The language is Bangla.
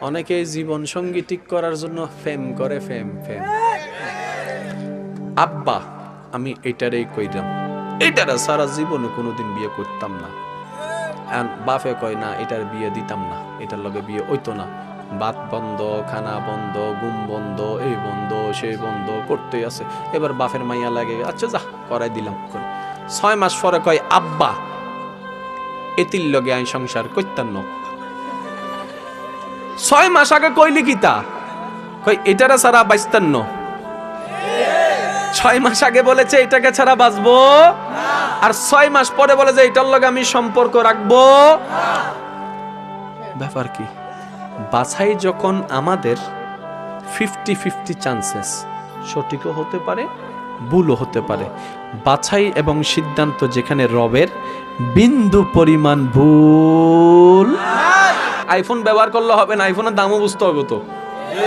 অনেকে জীবন সঙ্গী ঠিক করার জন্য ফেম করে, ফেম ফেম। আব্বা আমি এটারই কইলাম, এটারা সারা জীবনে কোনোদিন বিয়ে করতাম না। বাপে কয় না এটার বিয়ে দিতাম না, এটার লগে বিয়ে হইতো না। ভাত বন্ধ, খানা বন্ধ, ঘুম বন্ধ, এই বন্ধ সেই বন্ধ করতেই আছে। এবার বাপের মাইয়া লাগে, আচ্ছা যা করাই দিলাম করে। 6 মাস পরে কয় আব্বা এতির লগে আইন সংসার করতাম না। 6 মাস আগে কইলি কি তা কই এটারা ছাড়া বাঁচতাম না। 6 মাস আগে বলেছে এটাকে ছাড়া বাঁচবো, আর 6 মাস পরে বলে যে এটার লগে আমি সম্পর্ক রাখবো। ব্যাপার কি? বাছাই যখন আমাদের 50-50 চান্সেস, সঠিকও হতে পারে ভুলও হতে পারে। বাছাই এবং সিদ্ধান্ত যেখানে রবের, বিন্দু পরিমাণ ভুল। আইফোন ব্যবহার করলে হবে না, আইফোনের দামও বুঝতে হবে তো।